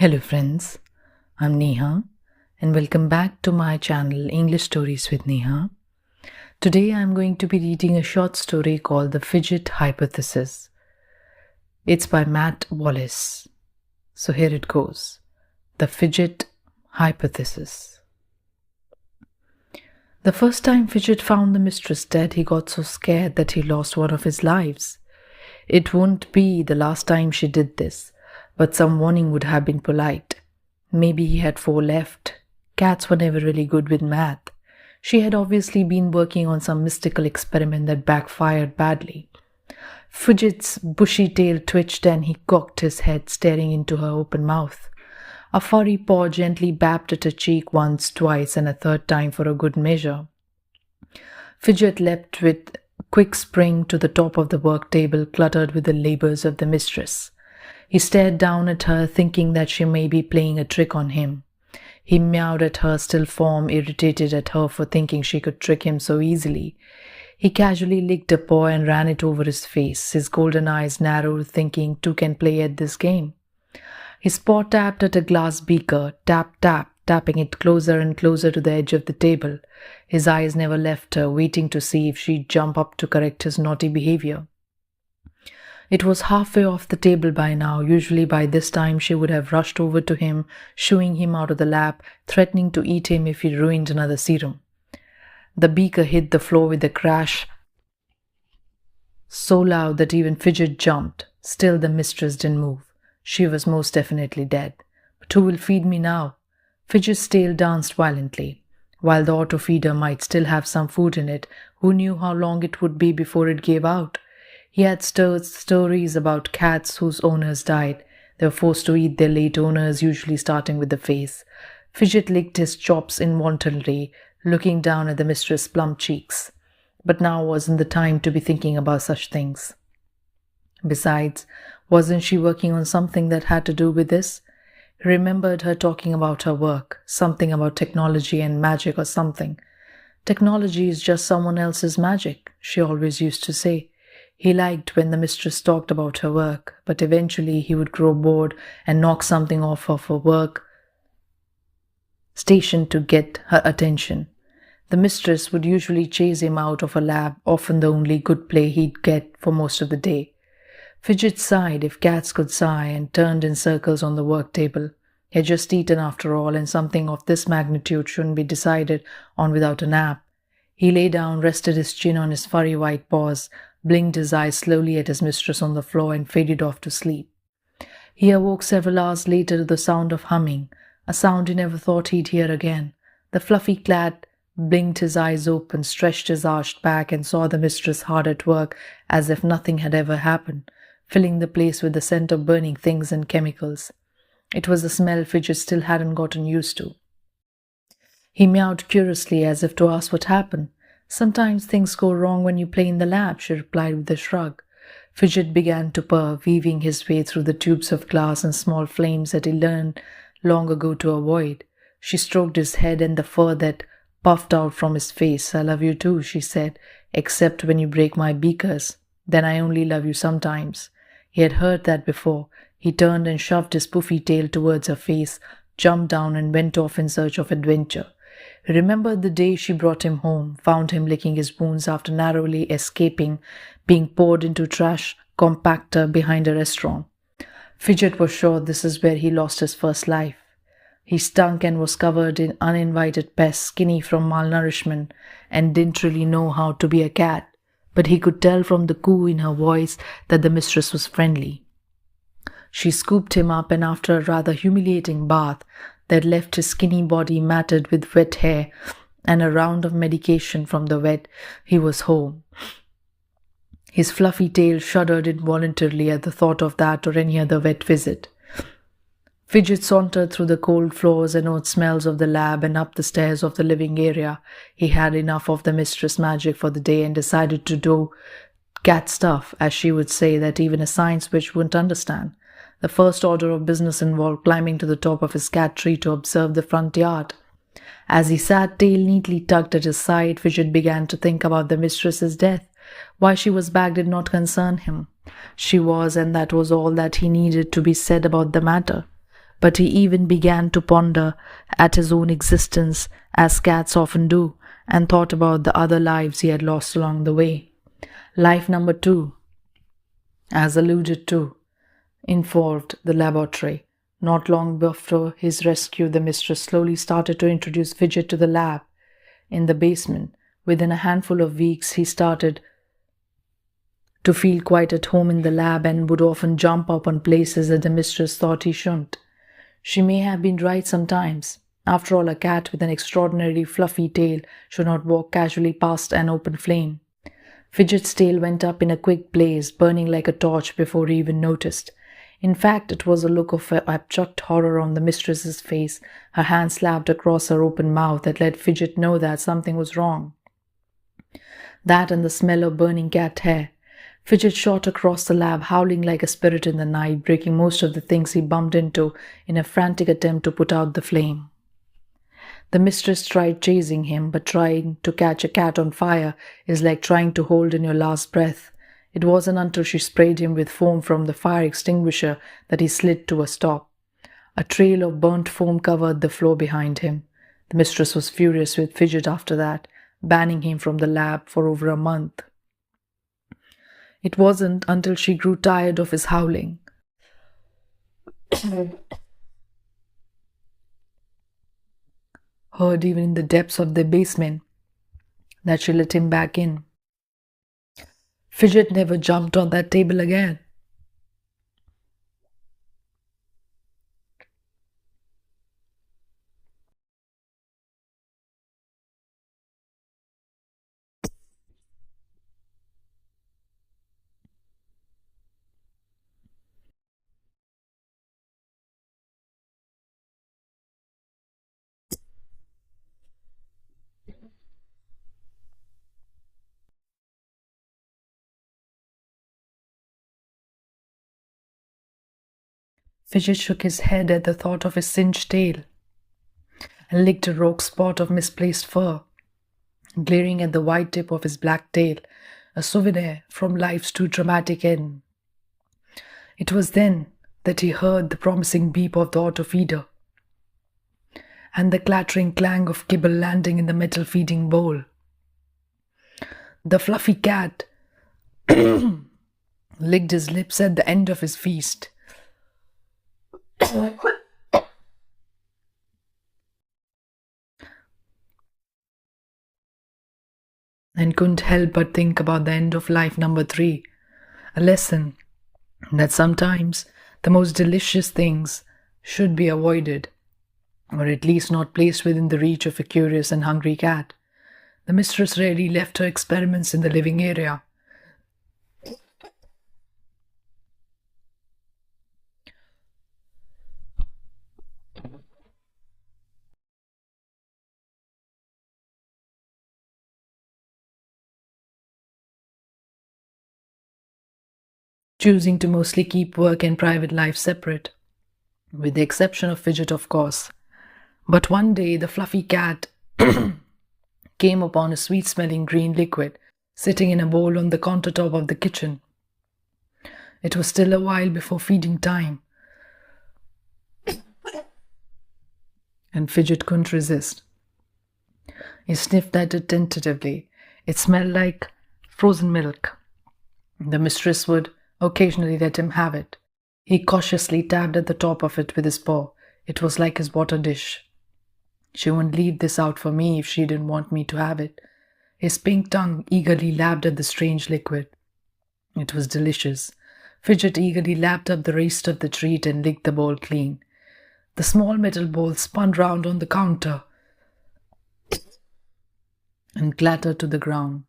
Hello friends, I'm Neha and welcome back to my channel English Stories with Neha. Today I'm going to be reading a short story called The Fidget Hypothesis. It's by Matt Wallace. So here it goes. The Fidget Hypothesis. The first time Fidget found the mistress dead, he got so scared that he lost one of his lives. It won't be the last time she did this. But some warning would have been polite. Maybe he had 4 left. Cats were never really good with math. She had obviously been working on some mystical experiment that backfired badly. Fidget's bushy tail twitched and he cocked his head, staring into her open mouth. A furry paw gently bapped at her cheek once, twice, and a third time for a good measure. Fidget leapt with quick spring to the top of the work table, cluttered with the labors of the mistress. He stared down at her, thinking that she may be playing a trick on him. He meowed at her still form, irritated at her for thinking she could trick him so easily. He casually licked a paw and ran it over his face. His golden eyes narrowed, thinking 2 can play at this game. His paw tapped at a glass beaker, tap, tap, tapping it closer and closer to the edge of the table. His eyes never left her, waiting to see if she'd jump up to correct his naughty behavior. It was halfway off the table by now. Usually by this time she would have rushed over to him, shooing him out of the lap, threatening to eat him if he ruined another serum. The beaker hit the floor with a crash so loud that even Fidget jumped. Still the mistress didn't move. She was most definitely dead. But who will feed me now? Fidget's tail danced violently. While the auto feeder might still have some food in it, who knew how long it would be before it gave out? He had stories about cats whose owners died. They were forced to eat their late owners, usually starting with the face. Fidget licked his chops involuntarily, looking down at the mistress' plump cheeks. But now wasn't the time to be thinking about such things. Besides, wasn't she working on something that had to do with this? He remembered her talking about her work, something about technology and magic or something. Technology is just someone else's magic, she always used to say. He liked when the mistress talked about her work, but eventually he would grow bored and knock something off of her work station to get her attention. The mistress would usually chase him out of her lab, often the only good play he'd get for most of the day. Fidget sighed, if cats could sigh, and turned in circles on the work table. He had just eaten after all, and something of this magnitude shouldn't be decided on without a nap. He lay down, rested his chin on his furry white paws, blinked his eyes slowly at his mistress on the floor, and faded off to sleep. He awoke several hours later to the sound of humming, a sound he never thought he'd hear again. The fluffy cat blinked his eyes open, stretched his arched back, and saw the mistress hard at work as if nothing had ever happened, filling the place with the scent of burning things and chemicals. It was the smell Fidget still hadn't gotten used to. He meowed curiously as if to ask what happened. Sometimes things go wrong when you play in the lab, she replied with a shrug. Fidget began to purr, weaving his way through the tubes of glass and small flames that he learned long ago to avoid. She stroked his head and the fur that puffed out from his face. I love you too, she said, except when you break my beakers. Then I only love you sometimes. He had heard that before. He turned and shoved his poofy tail towards her face, jumped down and went off in search of adventure. He remembered the day she brought him home, found him licking his wounds after narrowly escaping being poured into trash compactor behind a restaurant. Fidget was sure this is where he lost his first life. He stunk and was covered in uninvited pests, skinny from malnourishment, and didn't really know how to be a cat. But he could tell from the coo in her voice that the mistress was friendly. She scooped him up, and after a rather humiliating bath that left his skinny body matted with wet hair and a round of medication from the vet, he was home. His fluffy tail shuddered involuntarily at the thought of that or any other vet visit. Fidget sauntered through the cold floors and odd smells of the lab and up the stairs of the living area. He had enough of the mistress magic for the day and decided to do cat stuff, as she would say, that even a science witch wouldn't understand. The first order of business involved climbing to the top of his cat tree to observe the front yard. As he sat, tail neatly tucked at his side, Fidget began to think about the mistress's death. Why she was back did not concern him. She was, and that was all that he needed to be said about the matter. but he even began to ponder at his own existence, as cats often do, and thought about the other lives he had lost along the way. Life number 2, as alluded to, involved the laboratory. Not long after his rescue, the mistress slowly started to introduce Fidget to the lab in the basement. Within a handful of weeks, he started to feel quite at home in the lab and would often jump up on places that the mistress thought he shouldn't. She may have been right sometimes. After all, a cat with an extraordinarily fluffy tail should not walk casually past an open flame. Fidget's tail went up in a quick blaze, burning like a torch before he even noticed. In fact, it was a look of abject horror on the mistress's face, her hand slapped across her open mouth, that let Fidget know that something was wrong. That and the smell of burning cat hair. Fidget shot across the lab, howling like a spirit in the night, breaking most of the things he bumped into in a frantic attempt to put out the flame. The mistress tried chasing him, but trying to catch a cat on fire is like trying to hold in your last breath. It wasn't until she sprayed him with foam from the fire extinguisher that he slid to a stop. A trail of burnt foam covered the floor behind him. The mistress was furious with Fidget after that, banning him from the lab for over a month. It wasn't until she grew tired of his howling heard even in the depths of the basement, that she let him back in. Fidget never jumped on that table again. Fidget shook his head at the thought of his singed tail and licked a rogue spot of misplaced fur, glaring at the white tip of his black tail, a souvenir from life's too dramatic end. It was then that he heard the promising beep of the auto feeder and the clattering clang of kibble landing in the metal feeding bowl. The fluffy cat licked his lips at the end of his feast. And couldn't help but think about the end of life number 3, a lesson that sometimes the most delicious things should be avoided, or at least not placed within the reach of a curious and hungry cat. The mistress rarely left her experiments in the living area. Choosing to mostly keep work and private life separate, with the exception of Fidget, of course. But one day the fluffy cat came upon a sweet-smelling green liquid sitting in a bowl on the countertop of the kitchen. It was still a while before feeding time, and Fidget couldn't resist. He sniffed at it tentatively. It smelled like frozen milk. The mistress would occasionally let him have it. He cautiously tapped at the top of it with his paw. It was like his water dish. She wouldn't leave this out for me if she didn't want me to have it. His pink tongue eagerly lapped at the strange liquid. It was delicious. Fidget eagerly lapped up the rest of the treat and licked the bowl clean. The small metal bowl spun round on the counter and clattered to the ground.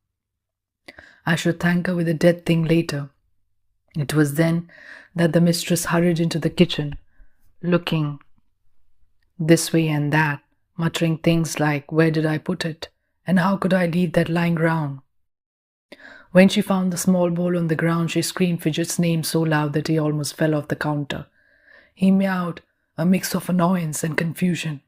I should thank her with a dead thing later. It was then that the mistress hurried into the kitchen, looking this way and that, muttering things like, "Where did I put it? And how could I leave that lying round?" When she found the small bowl on the ground, she screamed Fidget's name so loud that he almost fell off the counter. He meowed, a mix of annoyance and confusion.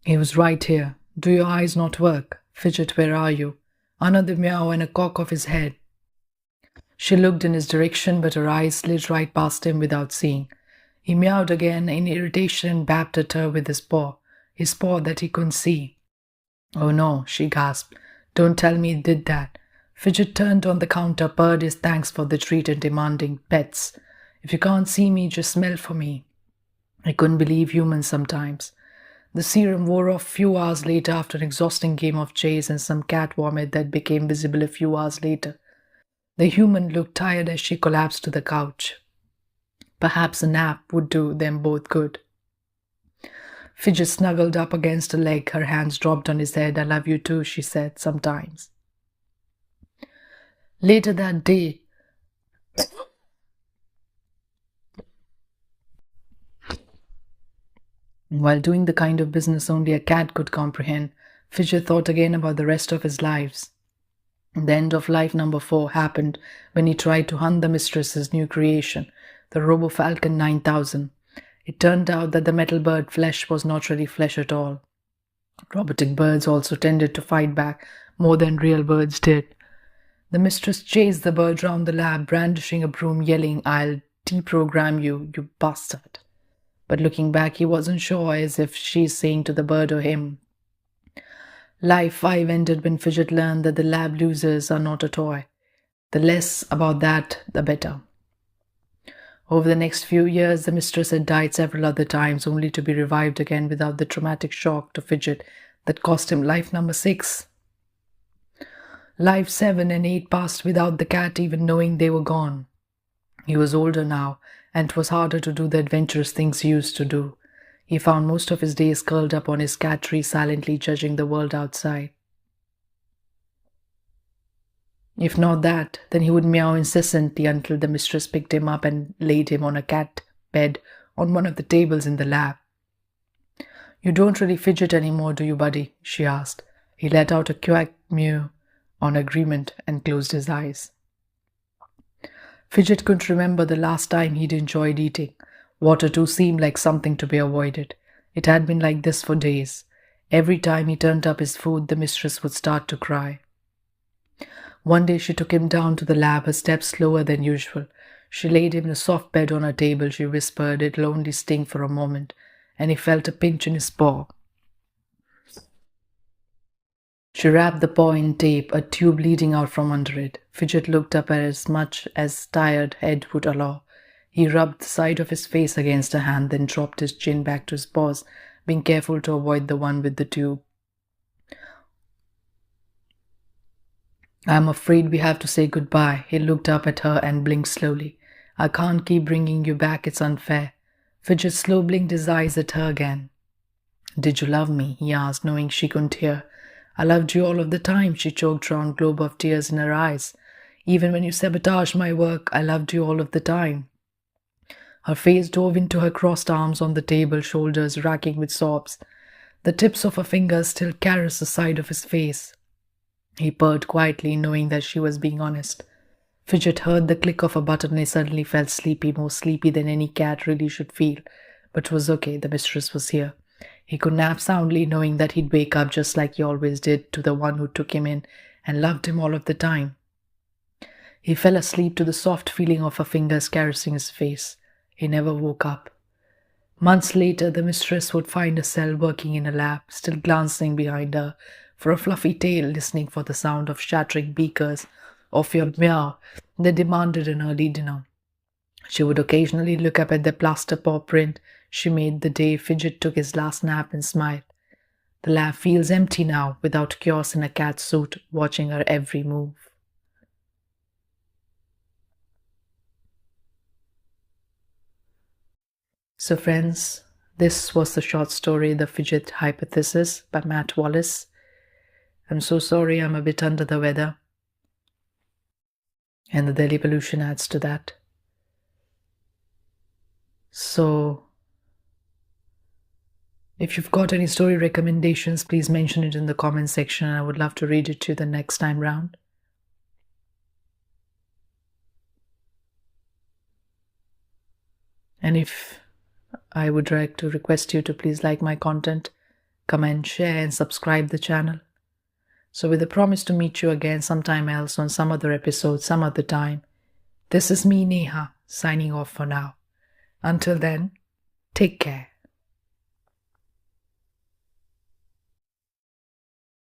He was right here. Do your eyes not work? Fidget, where are you? Another meow and a cock of his head. She looked in his direction, but her eyes slid right past him without seeing. He meowed again in irritation and bapped at her with his paw that he couldn't see. "Oh no," she gasped. "Don't tell me he did that." Fidget turned on the counter, purred his thanks for the treat and demanding, "Pets, if you can't see me, just smell for me." I couldn't believe humans sometimes. The serum wore off a few hours later after an exhausting game of chase and some cat vomit that became visible a few hours later. The human looked tired as she collapsed to the couch. Perhaps a nap would do them both good. Fidget snuggled up against her leg, her hands dropped on his head. "I love you too," she said, "sometimes." Later that day, while doing the kind of business only a cat could comprehend, Fidget thought again about the rest of his lives. The end of life number 4 happened when he tried to hunt the mistress's new creation, the Robo-Falcon 9000. It turned out that the metal bird flesh was not really flesh at all. Robotic birds also tended to fight back more than real birds did. The mistress chased the bird round the lab, brandishing a broom, yelling, "I'll deprogram you, you bastard." But looking back, he wasn't sure, as if she's saying to the bird or him. Life 5 ended when Fidget learned that the lab losers are not a toy. The less about that, the better. Over the next few years, the mistress had died several other times, only to be revived again without the traumatic shock to Fidget that cost him life number 6. Life 7 and 8 passed without the cat even knowing they were gone. He was older now, and it was harder to do the adventurous things he used to do. He found most of his days curled up on his cat tree, silently judging the world outside. If not that, then he would meow incessantly until the mistress picked him up and laid him on a cat bed on one of the tables in the lab. "You don't really fidget anymore, do you, buddy?" she asked. He let out a quack mew on agreement and closed his eyes. Fidget couldn't remember the last time he'd enjoyed eating. Water too seemed like something to be avoided. It had been like this for days. Every time he turned up his food, the mistress would start to cry. One day she took him down to the lab, her steps slower than usual. She laid him in a soft bed on her table. She whispered, "It'll only sting for a moment," and he felt a pinch in his paw. She wrapped the paw in tape, a tube leading out from under it. Fidget looked up at as much as tired head would allow. He rubbed the side of his face against her hand, then dropped his chin back to his paws, being careful to avoid the one with the tube. "I'm afraid we have to say goodbye." He looked up at her and blinked slowly. "I can't keep bringing you back, it's unfair." Fidget slow blinked his eyes at her again. "Did you love me?" he asked, knowing she couldn't hear. "I loved you all of the time," she choked, round globe of tears in her eyes. "Even when you sabotaged my work, I loved you all of the time." Her face dove into her crossed arms on the table, shoulders racking with sobs. The tips of her fingers still caressed the side of his face. He purred quietly, knowing that she was being honest. Fidget heard the click of a button and he suddenly felt sleepy, more sleepy than any cat really should feel. But it was okay, the mistress was here. He could nap soundly, knowing that he'd wake up just like he always did to the one who took him in and loved him all of the time. He fell asleep to the soft feeling of her fingers caressing his face. He never woke up. Months later, the mistress would find herself working in a lab, still glancing behind her for a fluffy tail, listening for the sound of shattering beakers of your meow that demanded an early dinner. She would occasionally look up at the plaster paw print she made the day Fidget took his last nap and smiled. The lab feels empty now, without Kiosk in a cat suit watching her every move. So friends, this was the short story The Fidget Hypothesis by Matt Wallace. I'm so sorry, I'm a bit under the weather. And the Delhi pollution adds to that. So, if you've got any story recommendations, please mention it in the comment section. I would love to read it to you the next time round. And if I would like to request you to please like my content, comment, share and subscribe the channel. So with a promise to meet you again sometime else on some other episode, some other time. This is me, Neha, signing off for now. Until then, take care.